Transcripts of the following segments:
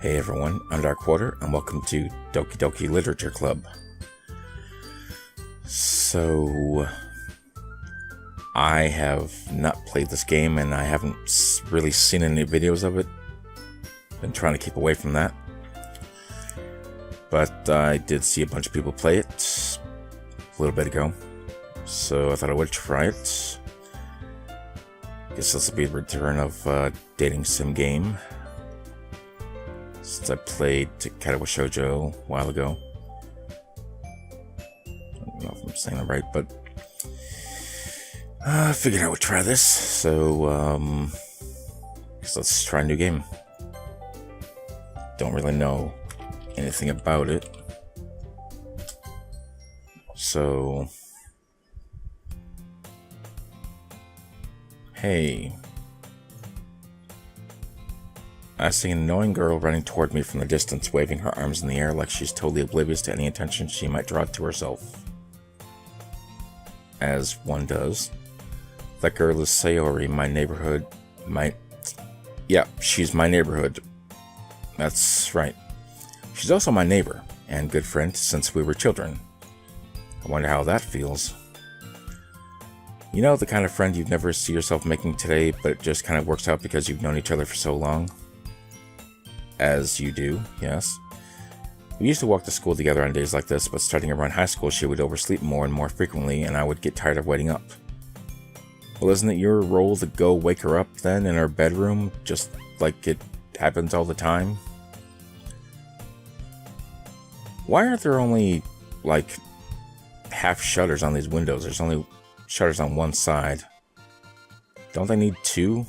Hey everyone, I'm Dark Quarter, and welcome to Doki Doki Literature Club. So, I have not played this game, and I haven't really seen any videos of it. Been trying to keep away from that. But I did see a bunch of people play it a little bit ago, so I thought I would try it. Guess this will be the return of a dating sim game, since I played Katawa Shoujo a while ago. I don't know if I'm saying that right, but I figured I would try this, so guess let's try a new game. Don't really know anything about it, so hey. I see an annoying girl running toward me from the distance, waving her arms in the air like she's totally oblivious to any attention she might draw to herself. As one does. That girl is Sayori, my neighborhood. Yeah, she's my neighborhood. That's right. She's also my neighbor, and good friend since we were children. I wonder how that feels. You know, the kind of friend you'd never see yourself making today, but it just kind of works out because you've known each other for so long? As you do, yes. We used to walk to school together on days like this, but starting around high school she would oversleep more and more frequently, and I would get tired of waiting up. Well, isn't it your role to go wake her up then in her bedroom, just like it happens all the time? Why aren't there only, like, half shutters on these windows? There's only shutters on one side. Don't they need two?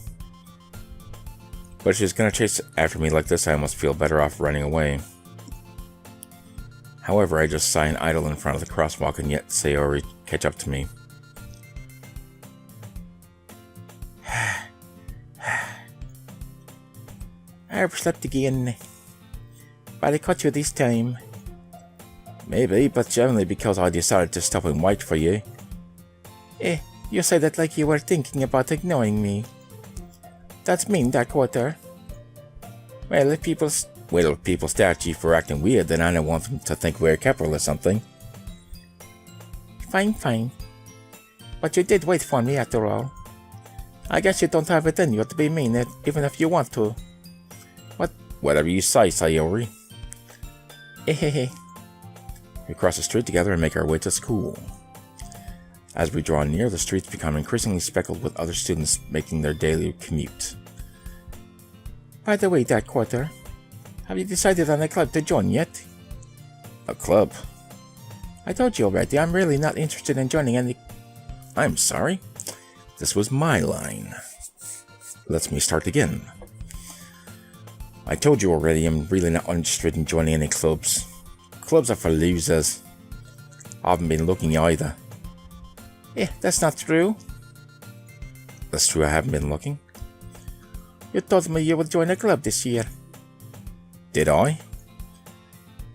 But if she's gonna chase after me like this, I almost feel better off running away. However, I just sigh and idle in front of the crosswalk, and yet Sayori catch up to me. I overslept again. But I caught you this time. Maybe, but generally because I decided to stop and wait for you. You said that like you were thinking about ignoring me. That's mean, Dark Quarter. Well, if people stare at you for acting weird, then I don't want them to think we're a couple or something. Fine. But you did wait for me after all. I guess you don't have it in you to be mean, even if you want to. Whatever you say, Sayori. We cross the street together and make our way to school. As we draw near, the streets become increasingly speckled with other students making their daily commute. By the way, Dark Quarter, have you decided on a club to join yet? A club? I told you already, I'm really not interested in joining any... I'm sorry. This was my line. Let me start again. I told you already, I'm really not interested in joining any clubs. Clubs are for losers. I haven't been looking either. That's not true. That's true, I haven't been looking. You told me you would join a club this year. Did I?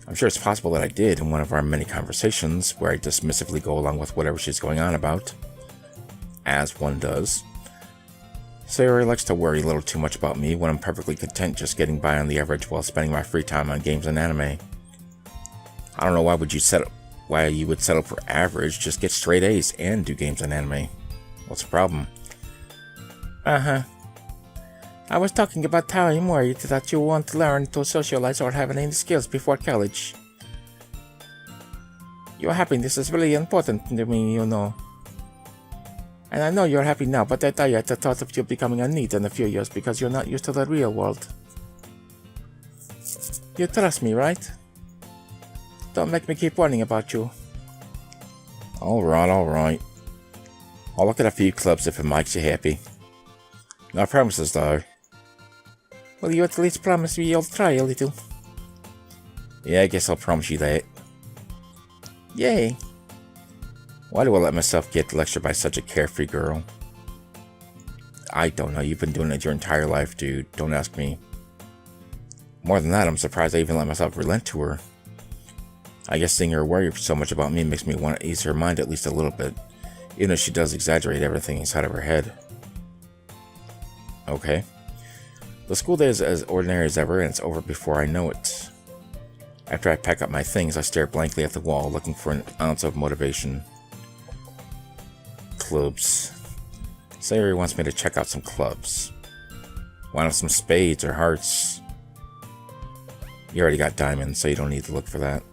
I'm sure it's possible that I did in one of our many conversations where I dismissively go along with whatever she's going on about. As one does. Sayori likes to worry a little too much about me when I'm perfectly content just getting by on the average while spending my free time on games and anime. I don't know why you would settle for average, just get straight A's and do games and anime. What's the problem? I was talking about how I'm worried that you won't learn to socialize or have any skills before college. Your happiness is really important to me, you know. And I know you're happy now, but I tire at the thought of you becoming a need in a few years because you're not used to the real world. You trust me, right? Don't make me keep warning about you. Alright. I'll look at a few clubs if it makes you happy. No promises though. Will you at least promise me you'll try a little? Yeah, I guess I'll promise you that. Yay. Why do I let myself get lectured by such a carefree girl? I don't know, you've been doing it your entire life, dude. Don't ask me. More than that, I'm surprised I even let myself relent to her. I guess seeing her worry so much about me makes me want to ease her mind at least a little bit, even if she does exaggerate everything inside of her head. Okay. The school day is as ordinary as ever, and it's over before I know it. After I pack up my things, I stare blankly at the wall, looking for an ounce of motivation. Clubs. Sayori wants me to check out some clubs. Why not some spades or hearts? You already got diamonds, so you don't need to look for that.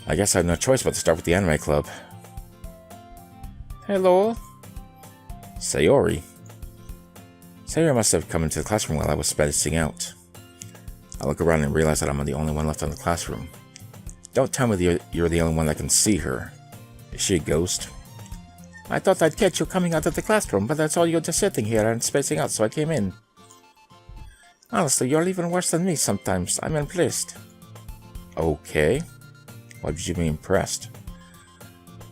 I guess I have no choice but to start with the anime club. Hello? Sayori. Sayori must have come into the classroom while I was spacing out. I look around and realize that I'm the only one left in the classroom. Don't tell me that you're the only one that can see her. Is she a ghost? I thought I'd catch you coming out of the classroom, but I saw you just sitting here and spacing out, so I came in. Honestly, you're even worse than me sometimes. I'm impressed. Okay. Why would you be impressed?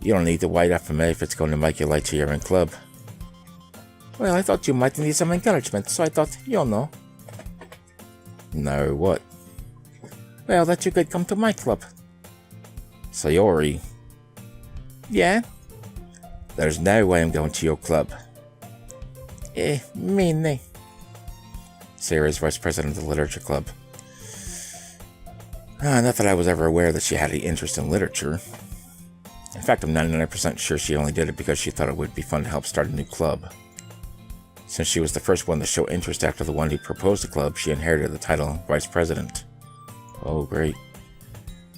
You don't need the white FMA if it's going to make you light to your own club. Well, I thought you might need some encouragement, so I thought, you'll know. No, what? Well, that you could come to my club. Sayori. Yeah? There's no way I'm going to your club. Me. Sayori's vice president of the literature club. Not that I was ever aware that she had any interest in literature. In fact, I'm 99% sure she only did it because she thought it would be fun to help start a new club. Since she was the first one to show interest after the one who proposed the club, she inherited the title Vice President. Oh, great.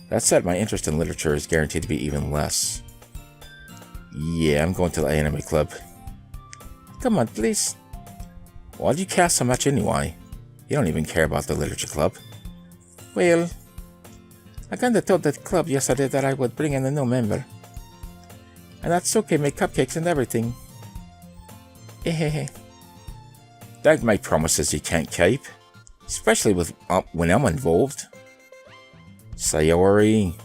That said, my interest in literature is guaranteed to be even less. Yeah, I'm going to the anime club. Come on, please. Why'd you care so much anyway? You don't even care about the literature club. Well, I kinda told the club yesterday that I would bring in a new member. And Natsuki made cupcakes and everything. Don't make promises you can't keep. Especially when I'm involved. Sayori.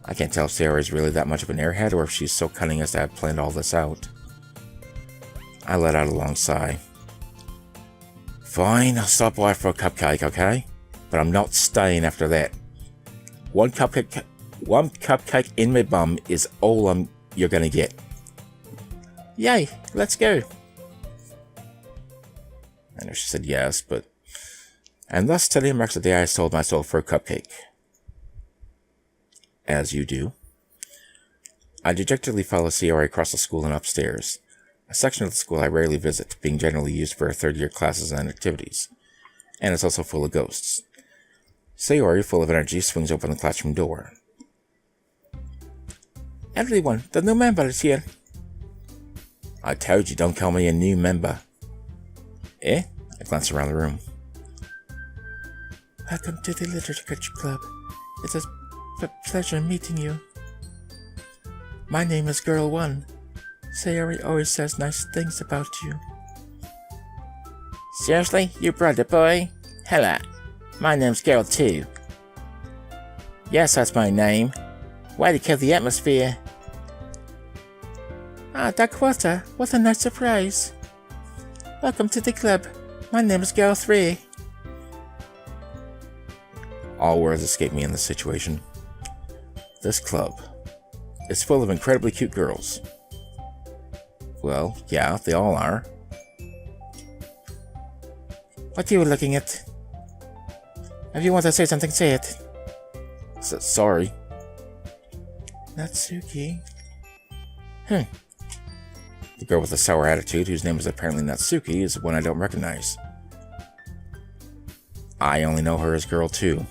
I can't tell if Sayori is really that much of an airhead or if she's so cunning as to have planned all this out. I let out a long sigh. Fine, I'll stop by for a cupcake, okay? But I'm not staying after that. One cupcake in my bum is all you're gonna get. Yay, let's go. I know she said yes, but... And thus today marks the day I sold my soul for a cupcake. As you do. I dejectedly follow Sayori across the school and upstairs. A section of the school I rarely visit, being generally used for third-year classes and activities. And it's also full of ghosts. Sayori, full of energy, swings open the classroom door. Everyone, the new member is here. I told you, don't call me a new member. I glance around the room. Welcome to the Literature Club. It's a pleasure meeting you. My name is Girl 1. Sayori always says nice things about you. Seriously? You brother boy? Hello. My name's Girl 2. Yes, that's my name. Way to kill the atmosphere. Ah, Dakota, what a nice surprise. Welcome to the club. My name is Girl 3. All words escape me in this situation. This club is full of incredibly cute girls. Well, yeah, they all are. What are you looking at? If you want to say something, say it. Sorry. Natsuki. The girl with the sour attitude, whose name is apparently Natsuki, is one I don't recognize. I only know her as Girl 2.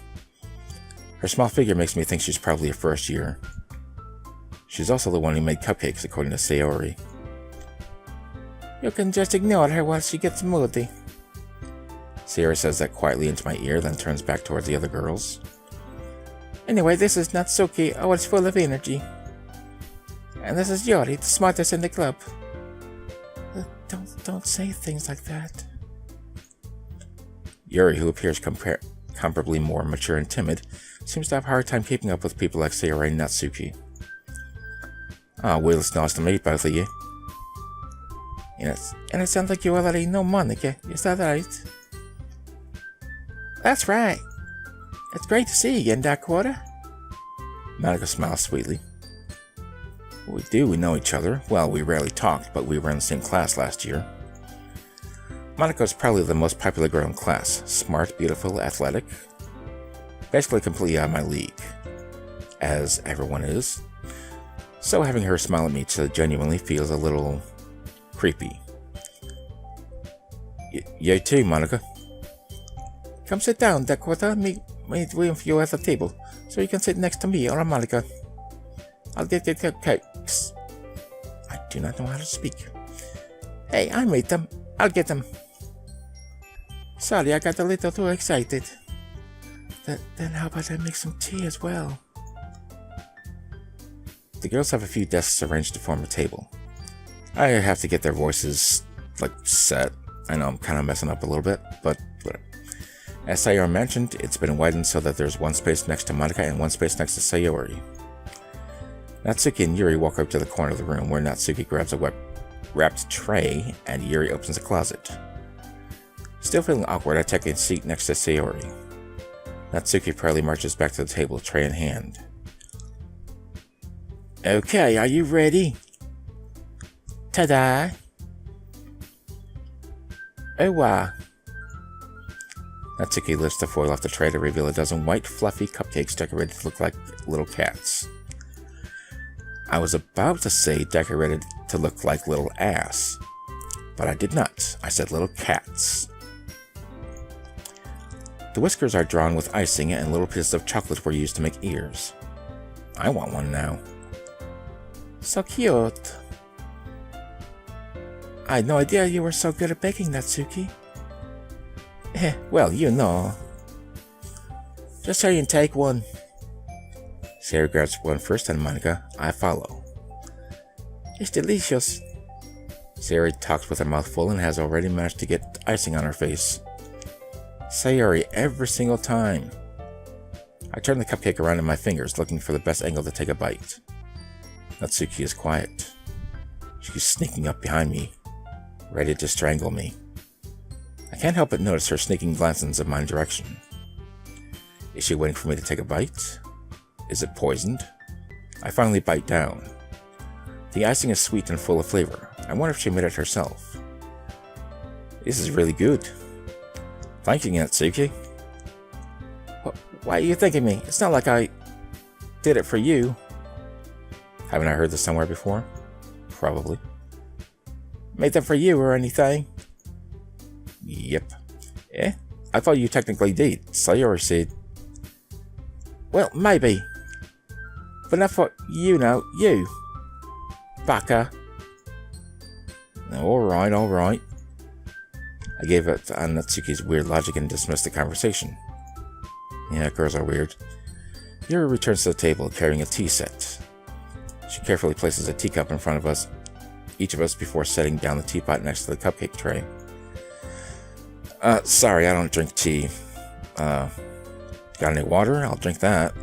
Her small figure makes me think she's probably a first year. She's also the one who made cupcakes, according to Sayori. You can just ignore her while she gets moody. Sayori says that quietly into my ear, then turns back towards the other girls. Anyway, this is Natsuki, always full of energy. And this is Yuri, the smartest in the club. Don't say things like that. Yuri, who appears comparably more mature and timid, seems to have a hard time keeping up with people like Sayori and Natsuki. Well, it's nice to meet both of you. Yes, and it sounds like you already know Monica, is that right? That's right. It's great to see you again, Dakota. Monica smiles sweetly. We know each other. Well, we rarely talked, but we were in the same class last year. Monika's probably the most popular girl in class. Smart, beautiful, athletic. Basically completely out of my league. As everyone is. So having her smile at me genuinely feels a little creepy. You too, Monika. Come sit down, Dakota. Me waiting for you at the table, so you can sit next to me or Monika. I'll get the cupcakes. I do not know how to speak. Hey, I made them. I'll get them. Sorry, I got a little too excited. Then how about I make some tea as well? The girls have a few desks arranged to form a table. I have to get their voices, set. I know I'm kind of messing up a little bit, but whatever. As Sayori mentioned, it's been widened so that there's one space next to Monika and one space next to Sayori. Natsuki and Yuri walk up to the corner of the room where Natsuki grabs a wrapped tray and Yuri opens a closet. Still feeling awkward, I take a seat next to Sayori. Natsuki proudly marches back to the table, tray in hand. Okay, are you ready? Ta-da! Oh wow! Natsuki lifts the foil off the tray to reveal a dozen white, fluffy cupcakes decorated to look like little cats. I was about to say decorated to look like little ass, but I did not. I said little cats. The whiskers are drawn with icing and little pieces of chocolate were used to make ears. I want one now. So cute. I had no idea you were so good at baking, Natsuki. Well, you know. Just hurry and take one. Sayori grabs one first and Monika, I follow. It's delicious. Sayori talks with her mouth full and has already managed to get icing on her face. Sayori every single time. I turn the cupcake around in my fingers, looking for the best angle to take a bite. Natsuki is quiet. She's sneaking up behind me, ready to strangle me. I can't help but notice her sneaking glances in my direction. Is she waiting for me to take a bite? Is it poisoned? I finally bite down. The icing is sweet and full of flavor. I wonder if she made it herself. This is really good. Thank you, Natsuki. Why are you thanking me? It's not like I did it for you. Haven't I heard this somewhere before? Probably. Made them for you or anything? Yep. I thought you technically did. Sayori said. Well, maybe. But not for, you. Baka. Alright. I gave it on Natsuki's weird logic and dismissed the conversation. Yeah, girls are weird. Yuri returns to the table carrying a tea set. She carefully places a teacup in front of each of us before setting down the teapot next to the cupcake tray. Sorry, I don't drink tea. Got any water? I'll drink that.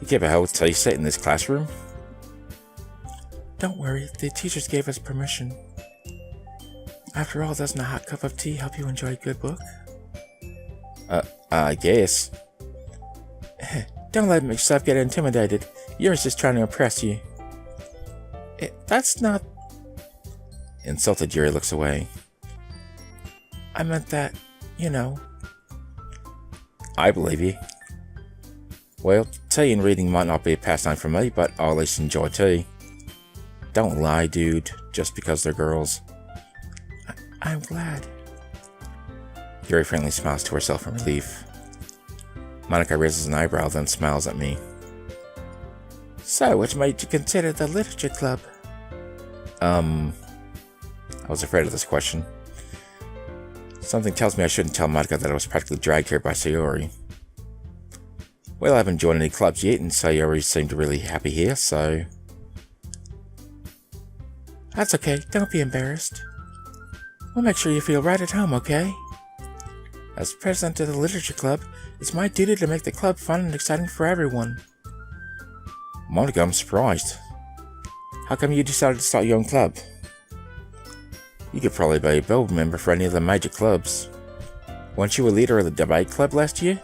You keep a whole tea set in this classroom? Don't worry, the teachers gave us permission. After all, doesn't a hot cup of tea help you enjoy a good book? I guess. Don't let yourself get intimidated. Yuri's just trying to impress you. That's not... Insulted Yuri looks away. I meant that, I believe you. Well, tea and reading might not be a pastime for me, but I'll at least enjoy tea. Don't lie, dude, just because they're girls. I'm glad. Yuri faintly smiles to herself in relief. Monika raises an eyebrow, then smiles at me. So, what made you consider the literature club? I was afraid of this question. Something tells me I shouldn't tell Monika that I was practically dragged here by Sayori. Well, I haven't joined any clubs yet, and Sayori seemed really happy here, so... That's okay, don't be embarrassed. We'll make sure you feel right at home, okay? As president of the literature club, it's my duty to make the club fun and exciting for everyone. Monika, I'm surprised. How come you decided to start your own club? You could probably be a board member for any of the major clubs. Weren't you a leader of the debate club last year?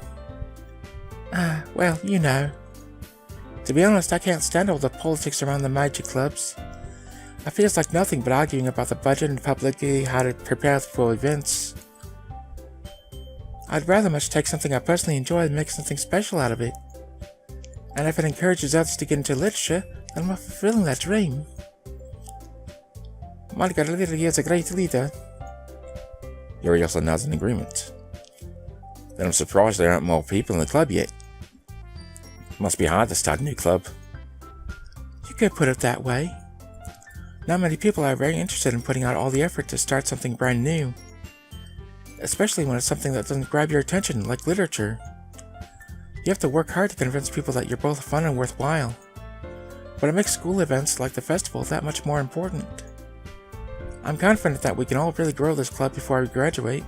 Well, To be honest, I can't stand all the politics around the major clubs. It feels like nothing but arguing about the budget and publicly how to prepare for events. I'd rather much take something I personally enjoy and make something special out of it. And if it encourages others to get into literature, then I'm fulfilling that dream. Monica literally is a great leader. Yuri also nods in agreement. Then I'm surprised there aren't more people in the club yet. Must be hard to start a new club. You could put it that way. Not many people are very interested in putting out all the effort to start something brand new. Especially when it's something that doesn't grab your attention, like literature. You have to work hard to convince people that you're both fun and worthwhile. But it makes school events like the festival that much more important. I'm confident that we can all really grow this club before we graduate.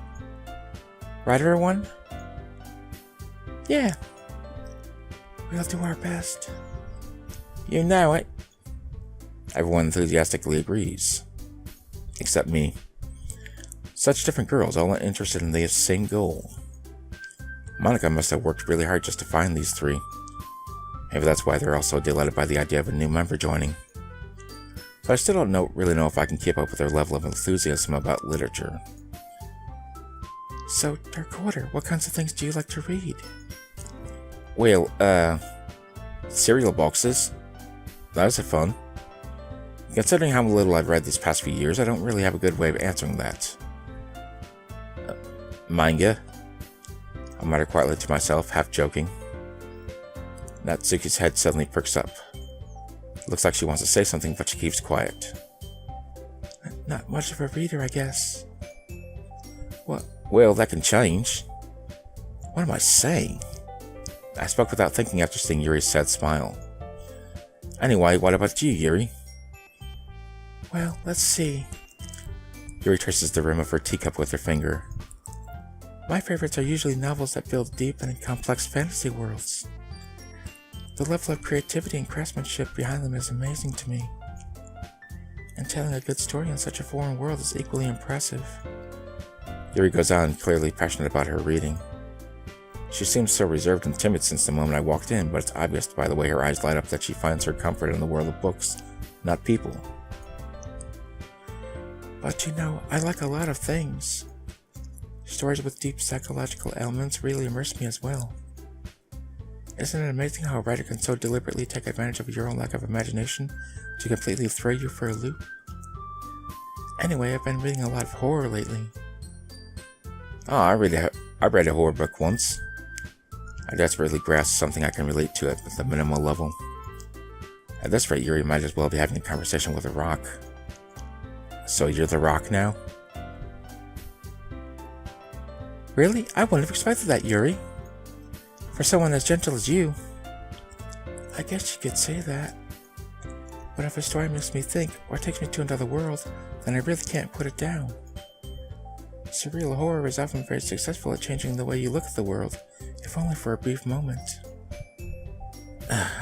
Right, everyone? Yeah. We'll do our best. You know it. Everyone enthusiastically agrees. Except me. Such different girls, all interested in the same goal. Monica must have worked really hard just to find these three. Maybe that's why they're all so delighted by the idea of a new member joining. But I still don't really know if I can keep up with their level of enthusiasm about literature. So, Dark Order, what kinds of things do you like to read? Well, cereal boxes. Those are fun. Considering how little I've read these past few years, I don't really have a good way of answering that. Manga. I mutter quietly to myself, half joking. Natsuki's head suddenly perks up. Looks like she wants to say something, but she keeps quiet. Not much of a reader, I guess. What? Well, that can change. What am I saying? I spoke without thinking after seeing Yuri's sad smile. Anyway, what about you, Yuri? Well, let's see. Yuri traces the rim of her teacup with her finger. My favorites are usually novels that build deep and complex fantasy worlds. The level of creativity and craftsmanship behind them is amazing to me. And telling a good story in such a foreign world is equally impressive. Yuri goes on, clearly passionate about her reading. She seems so reserved and timid since the moment I walked in, but it's obvious by the way her eyes light up that she finds her comfort in the world of books, not people. But you know, I like a lot of things. Stories with deep psychological elements really immerse me as well. Isn't it amazing how a writer can so deliberately take advantage of your own lack of imagination to completely throw you for a loop? Anyway, I've been reading a lot of horror lately. Oh, I read a horror book once. I desperately grasped something I can relate to at the minimal level. At this rate, Yuri might as well be having a conversation with a rock. So you're the rock now? Really? I wouldn't have expected that, Yuri. For someone as gentle as you. I guess you could say that. But if a story makes me think, or takes me to another world, then I really can't put it down. Surreal horror is often very successful at changing the way you look at the world, if only for a brief moment.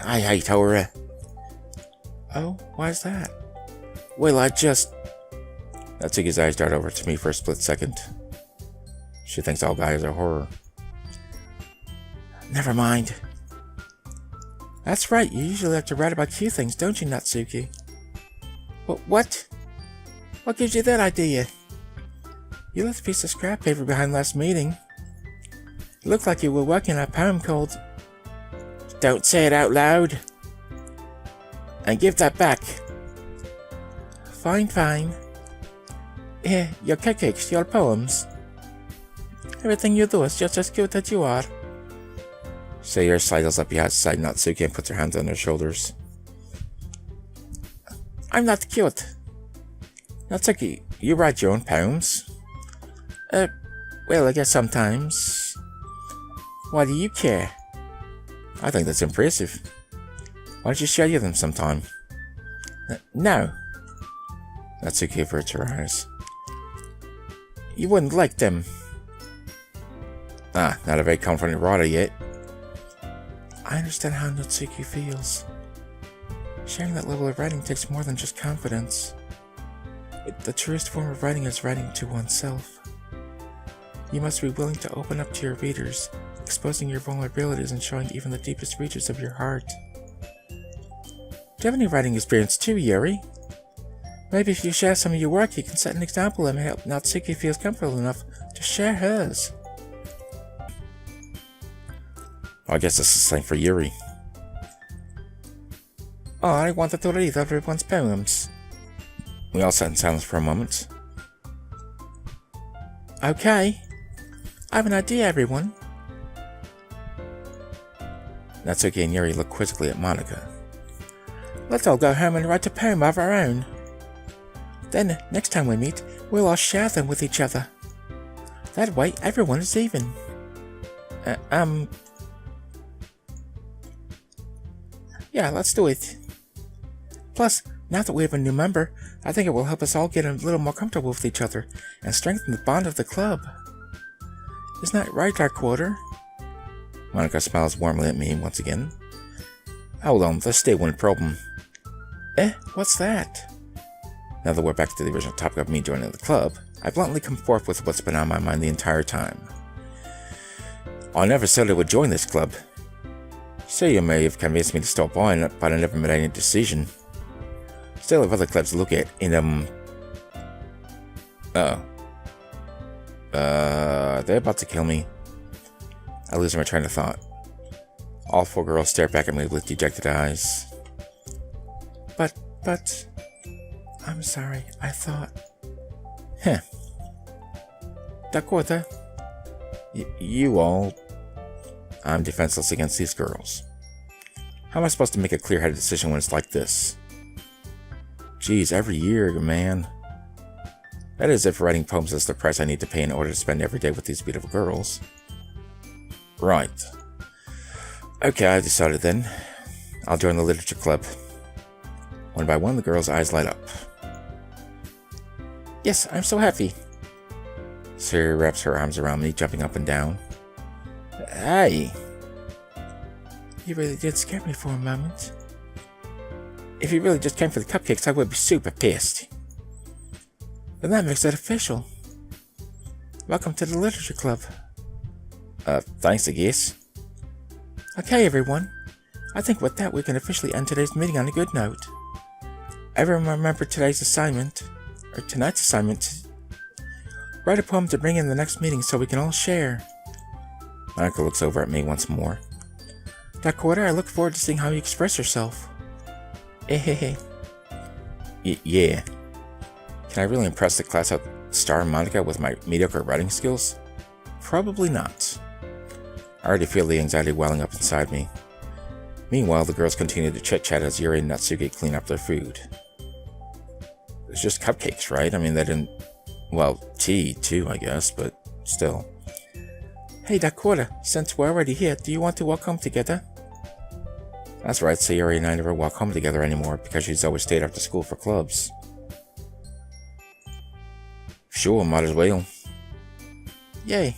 I hate horror. Oh, why's that? Well, Natsuki's eyes dart over to me for a split second. She thinks all guys are horror. Never mind. That's right, you usually like to write about cute things, don't you, Natsuki? What? What gives you that idea? You left a piece of scrap paper behind last meeting. It looked like you were working on a poem called... Don't say it out loud. And give that back. Fine. Here, your cupcakes, your poems. Everything you do is just as cute as you are. Sayori sidles up beside Natsuki and puts her hands on her shoulders. I'm not cute. Natsuki, you write your own poems? Well, I guess sometimes. Why do you care? I think that's impressive. Why don't you show them sometime? No. Natsuki averts her eyes. You wouldn't like them. Not a very confident writer yet. I understand how Natsuki feels. Sharing that level of writing takes more than just confidence. The truest form of writing is writing to oneself. You must be willing to open up to your readers, exposing your vulnerabilities and showing even the deepest reaches of your heart. Do you have any writing experience too, Yuri? Maybe if you share some of your work, you can set an example and help Natsuki feels comfortable enough to share hers. Well, I guess this is the same for Yuri. Oh, I wanted to read everyone's poems. We all sat in silence for a moment. Okay. I have an idea, everyone. Natsuki and Yuri looked quizzically at Monica. Let's all go home and write a poem of our own. Then, next time we meet, we'll all share them with each other. That way, everyone is even. Yeah, let's do it. Plus, now that we have a new member, I think it will help us all get a little more comfortable with each other and strengthen the bond of the club. Isn't that right, Dark Quarter? Monica smiles warmly at me once again. Hold on, let's stay one problem. What's that? Now that we're back to the original topic of me joining the club, I bluntly come forth with what's been on my mind the entire time. I never said I would join this club. So you may have convinced me to stop on, but I never made any decision. Still have other clubs to look at they're about to kill me. I lose my train of thought. All four girls stare back at me with dejected eyes. But... I'm sorry, I thought... Dakota... You all... I'm defenseless against these girls. How am I supposed to make a clear-headed decision when it's like this? Geez, every year, man. That is if writing poems is the price I need to pay in order to spend every day with these beautiful girls. Right. Okay, I decided then. I'll join the literature club. One by one, the girls' eyes light up. Yes, I'm so happy. Siri wraps her arms around me, jumping up and down. Hey! You really did scare me for a moment. If you really just came for the cupcakes, I would be super pissed. Then that makes it official. Welcome to the literature club. Thanks, I guess. Okay, everyone. I think with that we can officially end today's meeting on a good note. Everyone remember tonight's assignment. Write a poem to bring in the next meeting so we can all share. Monica looks over at me once more. That quarter, I look forward to seeing how you express yourself. Yeah. Can I really impress the class out star Monica with my mediocre writing skills? Probably not. I already feel the anxiety welling up inside me. Meanwhile, the girls continue to chit-chat as Yuri and Natsuki clean up their food. It's just cupcakes, right? I mean, they didn't... Well, tea, too, I guess, but still. Hey, Dakota, since we're already here, do you want to walk home together? That's right, Sayuri and I never walk home together anymore because she's always stayed after school for clubs. Sure, might as well. Yay.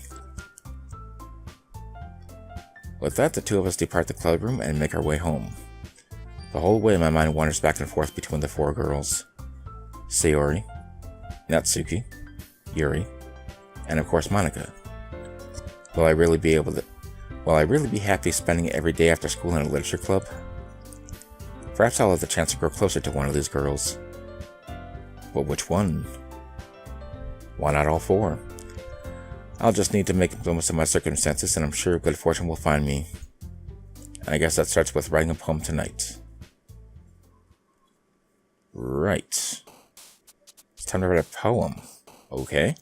With that, the two of us depart the club room and make our way home. The whole way my mind wanders back and forth between the four girls. Sayori, Natsuki, Yuri, and of course Monica. Will I really be happy spending every day after school in a literature club? Perhaps I'll have the chance to grow closer to one of these girls. But which one? Why not all four? I'll just need to make the most of my circumstances, and I'm sure good fortune will find me. And I guess that starts with writing a poem tonight. Right. It's time to write a poem. Okay.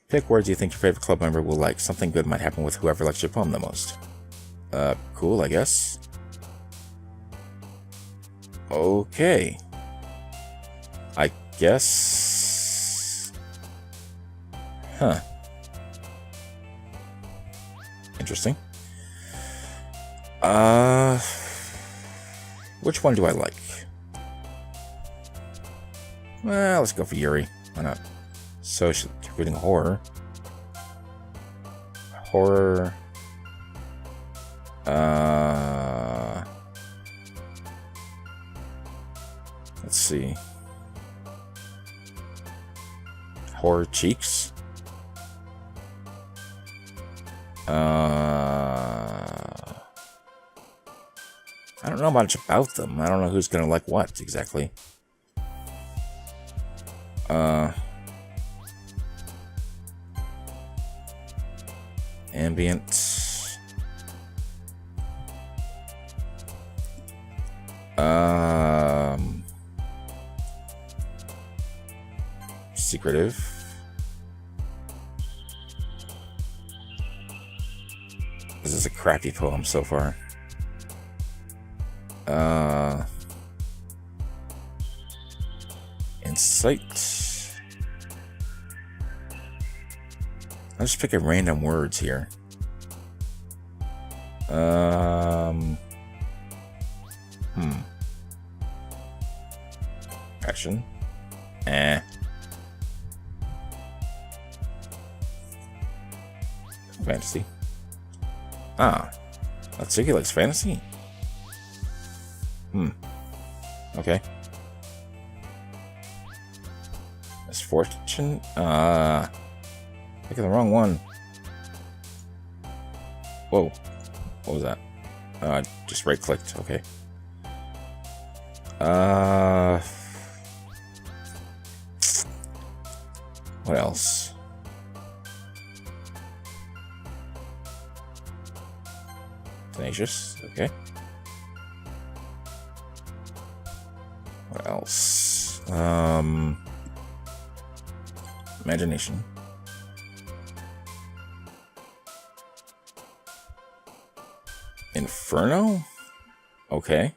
Pick words you think your favorite club member will like. Something good might happen with whoever likes your poem the most. Cool, I guess. Okay. I guess... Huh. Interesting. Which one do I like? Well, let's go for Yuri. Why not? So she's reading horror. Horror. Let's see. Horror cheeks. I don't know much about them. I don't know who's gonna like what exactly. Ambient. Secretive. This is a crappy poem so far. Insight. I'll just pick at random words here. Action. Fantasy. Natsuki likes fantasy? Okay. Misfortune? Picking the wrong one. Whoa. What was that? Just right clicked. Okay. What else? Tenacious. Okay. What else? Imagination. Inferno? Okay.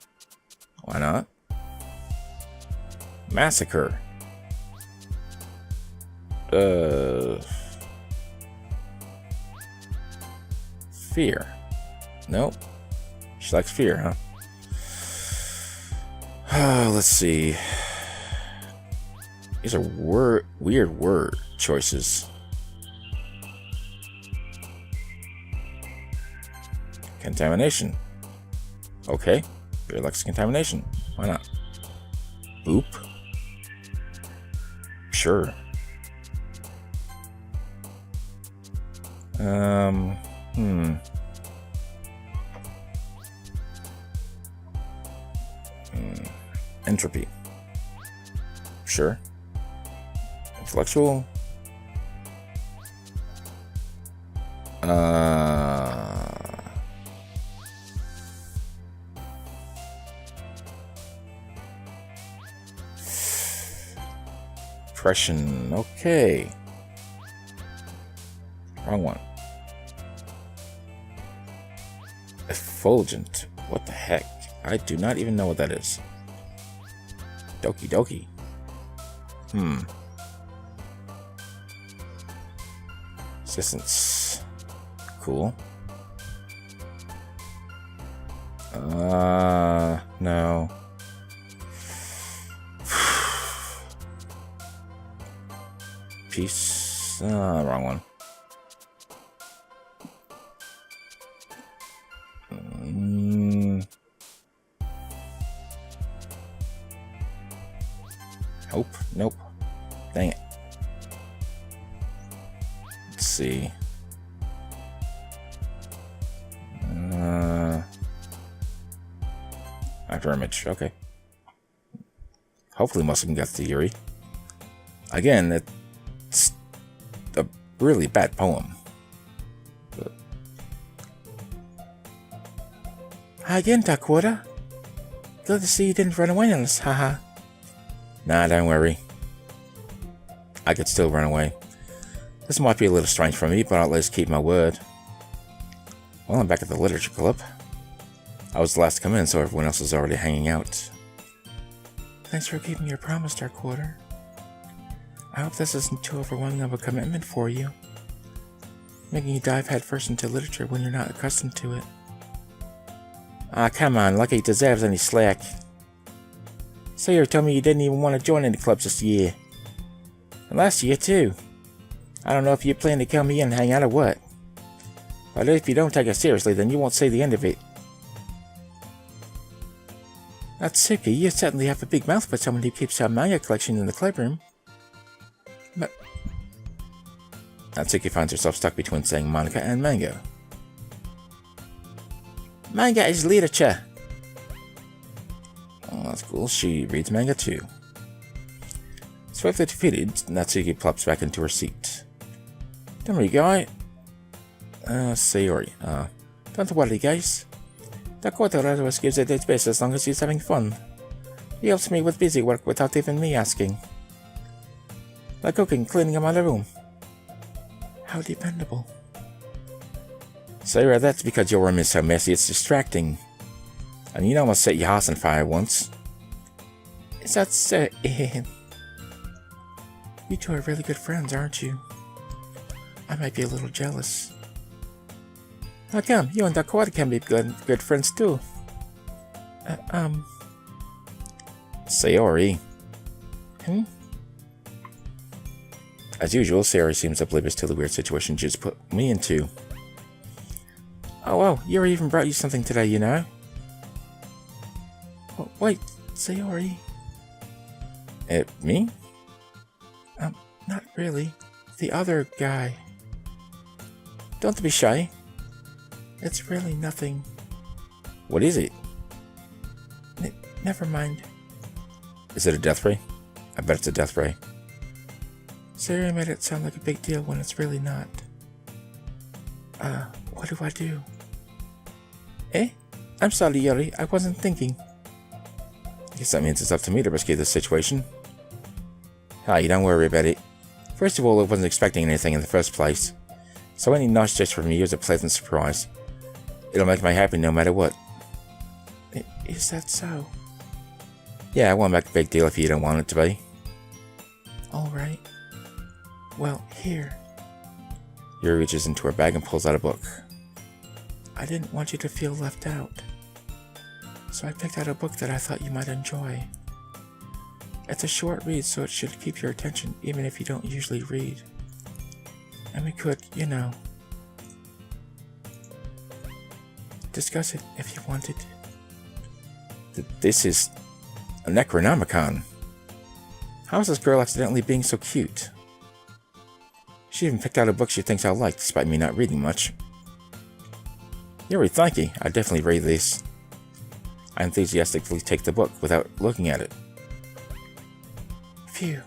Why not? Massacre. Fear. Nope. She likes fear, huh? Let's see. These are weird word choices. Contamination. Okay. Fear likes contamination. Why not? Boop. Sure. Entropy. Sure. Intellectual. Depression. Okay. Wrong one. Effulgent. What the heck? I do not even know what that is. Doki Doki. Assistance. Cool. No. Peace. Wrong one. Hope? Nope. Dang it. Let's see. Actor image. Okay. Hopefully Muscle can get to Yuri. Again, it's a really bad poem. But... Hi again, Takwara. Good to see you didn't run away on us, haha. Nah, don't worry. I could still run away. This might be a little strange for me, but I'll at least keep my word. Well, I'm back at the literature club. I was the last to come in, so everyone else is already hanging out. Thanks for keeping your promise, Darkwater. I hope this isn't too overwhelming of a commitment for you. Making you dive headfirst into literature when you're not accustomed to it. Ah, come on, Lucky deserves any slack. Sayer told me you didn't even want to join any clubs this year. And last year, too. I don't know if you plan to come here and hang out or what. But if you don't take it seriously, then you won't see the end of it. Natsuki, you certainly have a big mouth for someone who keeps her manga collection in the clubroom. But... Natsuki finds herself stuck between saying manga and manga. Manga is literature. Oh, that's cool. She reads manga too. Swiftly defeated, Natsuki plops back into her seat. Don't worry, guy. Sayori. Don't worry, guys. Dakota always gives it its best as long as he's having fun. He helps me with busy work without even me asking. Like cooking, cleaning up my room. How dependable. Sayori, that's because your room is so messy it's distracting. And you almost set your house on fire once. Is that so? You two are really good friends, aren't you? I might be a little jealous. How come? You and Dakota can be good friends too. Sayori. As usual, Sayori seems oblivious to the weird situation she just put me into. Oh, wow, Yuri even brought you something today, you know? Oh, wait, Sayori. Me? Not really. The other guy. Don't be shy. It's really nothing. What is it? Never mind. Is it a death ray? I bet it's a death ray. Sayori made it sound like a big deal when it's really not. What do I do? I'm sorry, Yuri. I wasn't thinking. I guess that means it's up to me to rescue this situation. Hi, don't worry about it. First of all, I wasn't expecting anything in the first place. So any nice gesture from you is a pleasant surprise. It'll make me happy no matter what. Is that so? Yeah, I won't make a big deal if you don't want it to be. Alright. Well, here. Yuri reaches into her bag and pulls out a book. I didn't want you to feel left out. So I picked out a book that I thought you might enjoy. It's a short read, so it should keep your attention even if you don't usually read. And we could, you know, discuss it if you wanted. This is a Necronomicon. How is this girl accidentally being so cute? She even picked out a book she thinks I'll like, despite me not reading much. Yuri, thank you. I definitely read this. I enthusiastically take the book without looking at it. Phew.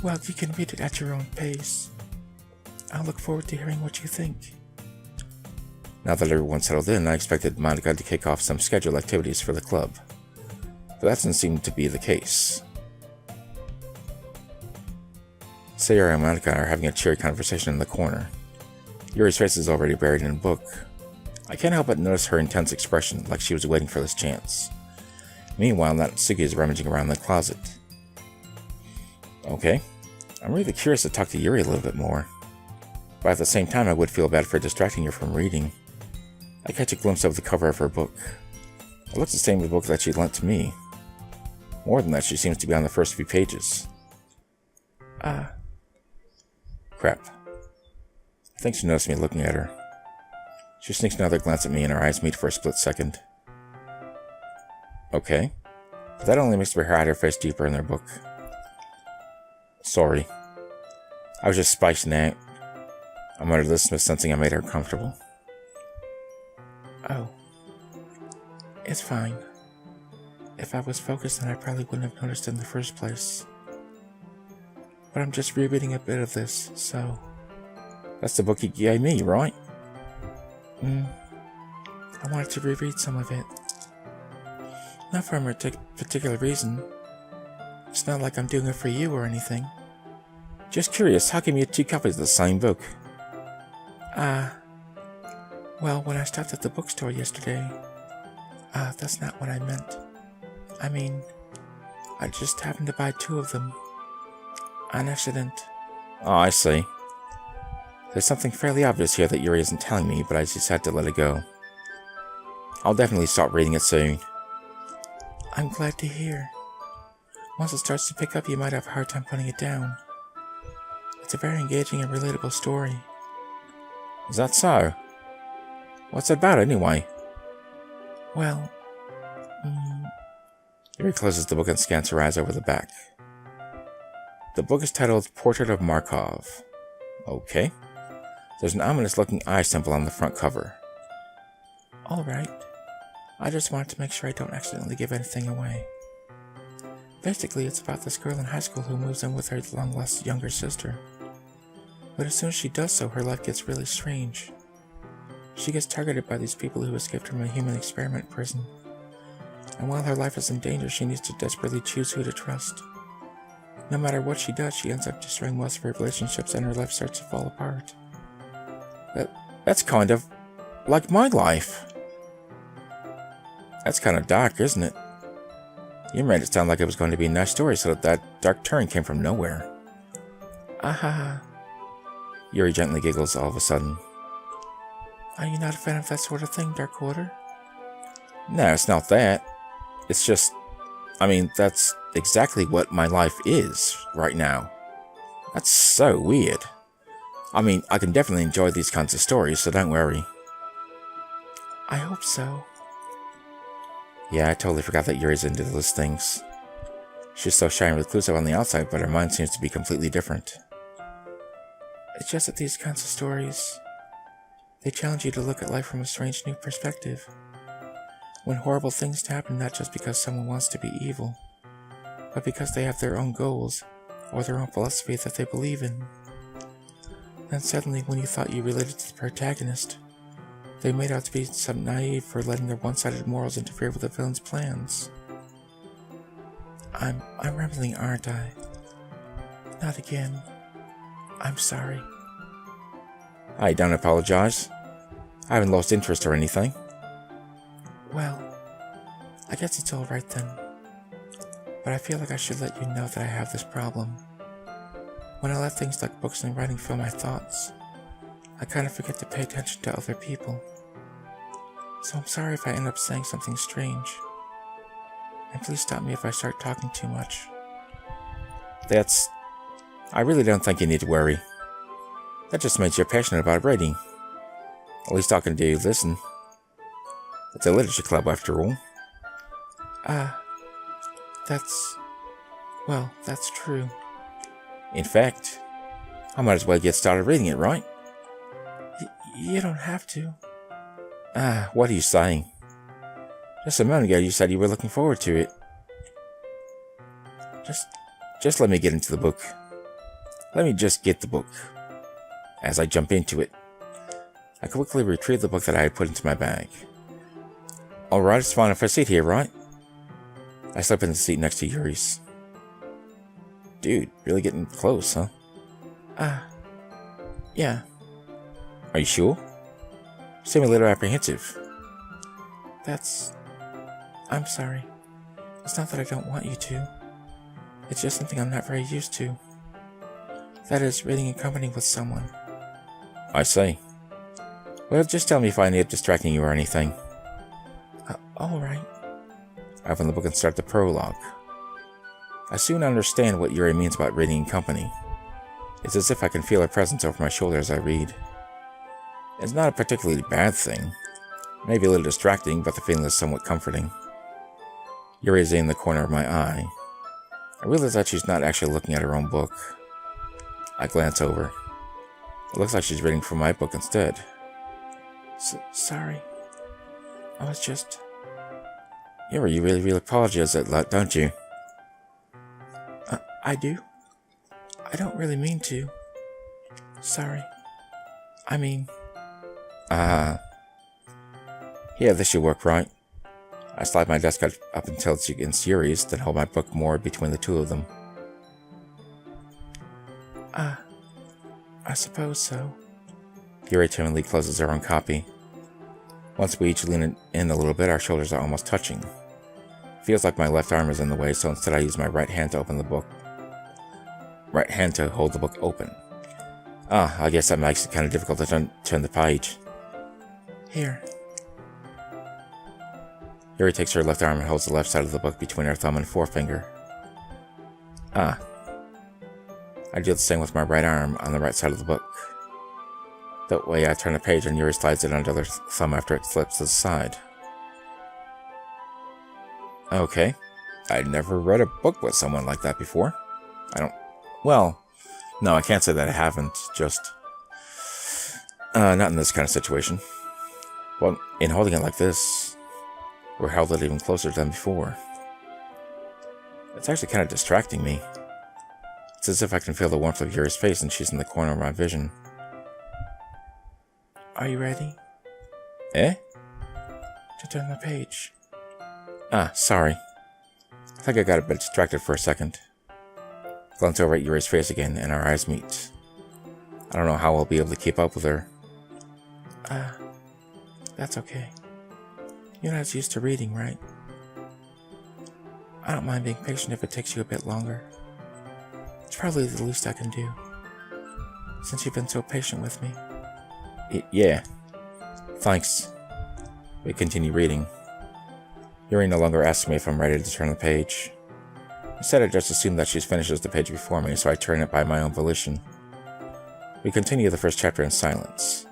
Well, you can read it at your own pace. I'll look forward to hearing what you think. Now that everyone's settled in, I expected Monica to kick off some scheduled activities for the club. But that doesn't seem to be the case. Sayori and Monica are having a cheery conversation in the corner. Yuri's face is already buried in a book. I can't help but notice her intense expression, like she was waiting for this chance. Meanwhile, Natsuki is rummaging around the closet. Okay, I'm really curious to talk to Yuri a little bit more. But at the same time, I would feel bad for distracting her from reading. I catch a glimpse of the cover of her book. It looks the same as the book that she lent to me. More than that, she seems to be on the first few pages. Crap. I think she noticed me looking at her. She sneaks another glance at me and our eyes meet for a split second. Okay. But that only makes her hide her face deeper in their book. Sorry. I was just spicing out. I muttered this, sensing I made her uncomfortable. Oh. It's fine. If I was focused, then I probably wouldn't have noticed in the first place. But I'm just rereading a bit of this, so... That's the book you gave me, right? I wanted to reread some of it. Not for a particular reason. It's not like I'm doing it for you or anything. Just curious, how come you have 2 copies of the same book? Well, when I stopped at the bookstore yesterday... that's not what I meant. I mean, I just happened to buy 2 of them. On accident. Oh, I see. There's something fairly obvious here that Yuri isn't telling me, but I just had to let it go. I'll definitely start reading it soon. I'm glad to hear. Once it starts to pick up, you might have a hard time putting it down. It's a very engaging and relatable story. Is that so? What's it about, anyway? Well, Yuri closes the book and scans her eyes over the back. The book is titled Portrait of Markov. Okay. There's an ominous-looking eye symbol on the front cover. Alright. I just wanted to make sure I don't accidentally give anything away. Basically, it's about this girl in high school who moves in with her long-lost younger sister. But as soon as she does so, her life gets really strange. She gets targeted by these people who escaped from a human experiment prison. And while her life is in danger, she needs to desperately choose who to trust. No matter what she does, she ends up destroying most of her relationships and her life starts to fall apart. That's kind of like my life. That's kind of dark, isn't it? You made it sound like it was going to be a nice story, so that dark turn came from nowhere. Ahaha. Yuri gently giggles all of a sudden. Are you not a fan of that sort of thing, Dark Quarter? No, it's not that. It's just... that's exactly what my life is right now. That's so weird. I can definitely enjoy these kinds of stories, so don't worry. I hope so. Yeah, I totally forgot that Yuri's into those things. She's so shy and reclusive on the outside, but her mind seems to be completely different. It's just that these kinds of stories, they challenge you to look at life from a strange new perspective. When horrible things happen, not just because someone wants to be evil, but because they have their own goals, or their own philosophy that they believe in. Then suddenly, when you thought you related to the protagonist, they made out to be some naive for letting their one-sided morals interfere with the villain's plans. I'm rambling, aren't I? Not again. I'm sorry. I don't apologize. I haven't lost interest or anything. Well, I guess it's alright then. But I feel like I should let you know that I have this problem. When I let things like books and writing fill my thoughts, I kind of forget to pay attention to other people. So I'm sorry if I end up saying something strange. And please stop me if I start talking too much. I really don't think you need to worry. That just means you're passionate about reading. At least talking to you, listen. It's a literature club after all. That's true. In fact, I might as well get started reading it, right? You don't have to. What are you saying? Just a moment ago you said you were looking forward to it. Just let me get into the book. Let me just get the book. As I jump into it, I quickly retrieve the book that I had put into my bag. Alright, it's fine if I sit here, right? I slip in the seat next to Yuri's. Dude, really getting close, huh? Yeah. Are you sure? You seem a little apprehensive. I'm sorry. It's not that I don't want you to. It's just something I'm not very used to. That is, reading in company with someone. I see. Well, just tell me if I end up distracting you or anything. Alright. I open the book and start the prologue. I soon understand what Yuri means about reading in company. It's as if I can feel her presence over my shoulder as I read. It's not a particularly bad thing. Maybe a little distracting, but the feeling is somewhat comforting. Yuri is in the corner of my eye. I realize that she's not actually looking at her own book. I glance over. It looks like she's reading from my book instead. Sorry. I was just... Yuri, you really apologize a lot, don't you? I do? I don't really mean to. Sorry. Yeah, this should work, right? I slide my desk up until it's against Yuri's, then hold my book more between the two of them. I suppose so. Yuri timidly closes her own copy. Once we each lean in a little bit, our shoulders are almost touching. It feels like my left arm is in the way, so instead I use my right hand to open the book. Right hand to hold the book open. I guess that makes it kind of difficult to turn the page. Here. Yuri takes her left arm and holds the left side of the book between her thumb and forefinger. I do the same with my right arm on the right side of the book. That way I turn the page and Yuri slides it under her thumb after it slips to the side. Okay. I'd never read a book with someone like that before. No, I can't say that I haven't, just... not in this kind of situation. Well, in holding it like this, we're held it even closer than before. It's actually kind of distracting me. It's as if I can feel the warmth of Yuri's face and she's in the corner of my vision. Are you ready? Eh? To turn the page. Ah, sorry. I think I got a bit distracted for a second. Glance over at Yuri's face again, and our eyes meet. I don't know how I'll be able to keep up with her. That's okay. You're not used to reading, right? I don't mind being patient if it takes you a bit longer. It's probably the least I can do, since you've been so patient with me. Yeah. Thanks. We continue reading. Yuri no longer asks me if I'm ready to turn the page. Instead, I just assume that she finishes the page before me, so I turn it by my own volition. We continue the first chapter in silence.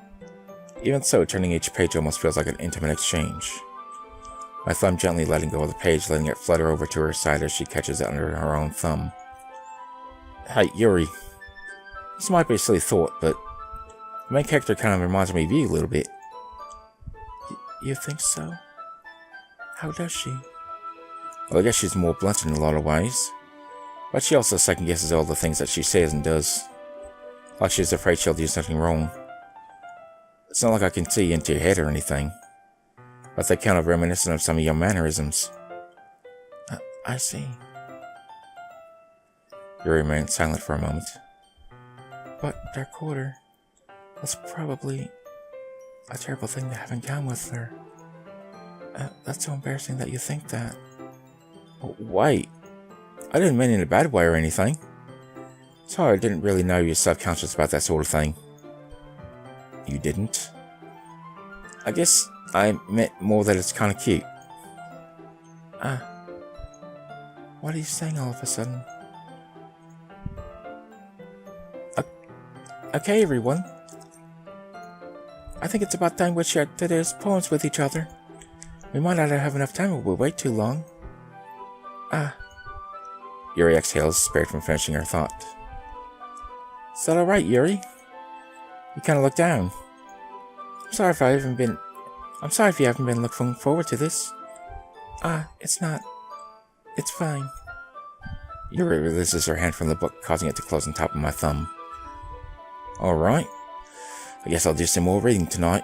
Even so, turning each page almost feels like an intimate exchange. My thumb gently letting go of the page, letting it flutter over to her side as she catches it under her own thumb. Hey, Yuri. This might be a silly thought, but the main character kind of reminds me of you a little bit. You think so? How does she? Well, I guess she's more blunt in a lot of ways. But she also second-guesses all the things that she says and does. Like she's afraid she'll do something wrong. It's not like I can see into your head or anything. But they're kind of reminiscent of some of your mannerisms. I see. Yuri remained silent for a moment. But Dark Quarter, that's probably a terrible thing to have in common with her. That's so embarrassing that you think that. Wait. I didn't mean it in a bad way or anything. Sorry, I didn't really know you were self-conscious about that sort of thing. You didn't? I guess I meant more that it's kind of cute. What are you saying all of a sudden? Okay, everyone. I think it's about time we shared today's poems with each other. We might not have enough time if we wait too long. Yuri exhales, spared from finishing her thought. Is that alright, Yuri? You kind of look down. I'm sorry if you haven't been looking forward to this. It's not. It's fine. Yuri releases her hand from the book, causing it to close on top of my thumb. Alright. I guess I'll do some more reading tonight.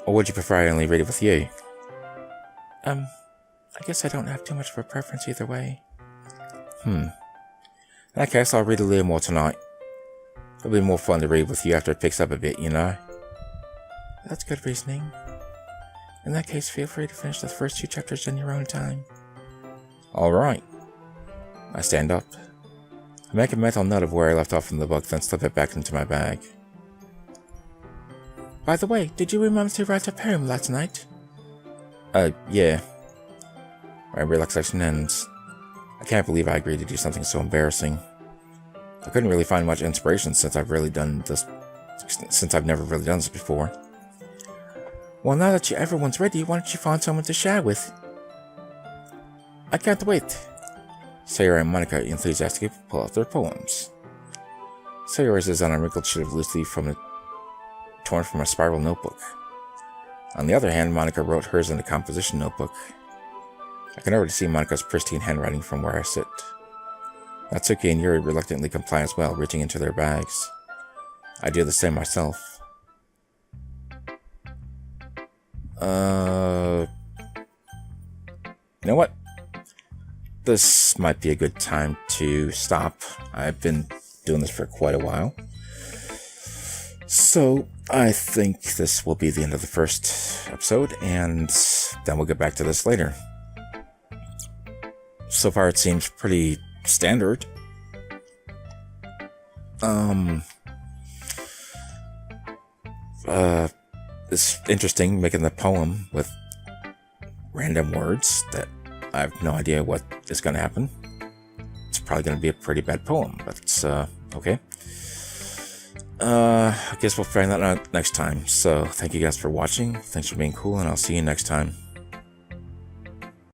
Or would you prefer I only read it with you? I guess I don't have too much of a preference either way. In that case, I'll read a little more tonight. It'll be more fun to read with you after it picks up a bit, you know? That's good reasoning. In that case, feel free to finish the first 2 chapters in your own time. Alright. I stand up. I make a mental note of where I left off in the book, then slip it back into my bag. By the way, did you remember to write a poem last night? Yeah. My relaxation ends. I can't believe I agreed to do something so embarrassing. I couldn't really find much inspiration since I've never really done this before. Well, now that everyone's ready, why don't you find someone to share with? I can't wait. Sayori and Monica enthusiastically pull out their poems. Sayori's is on a wrinkled sheet of loose leaf torn from a spiral notebook. On the other hand, Monica wrote hers in a composition notebook. I can already see Monica's pristine handwriting from where I sit. Natsuki and Yuri reluctantly comply as well, reaching into their bags. I do the same myself. You know what? This might be a good time to stop. I've been doing this for quite a while. So, I think this will be the end of the first episode, and then we'll get back to this later. So far, it seems pretty standard. It's interesting making the poem with random words that I have no idea what is going to happen. It's probably going to be a pretty bad poem, but it's okay. I guess we'll find that out next time. So, thank you guys for watching. Thanks for being cool, and I'll see you next time.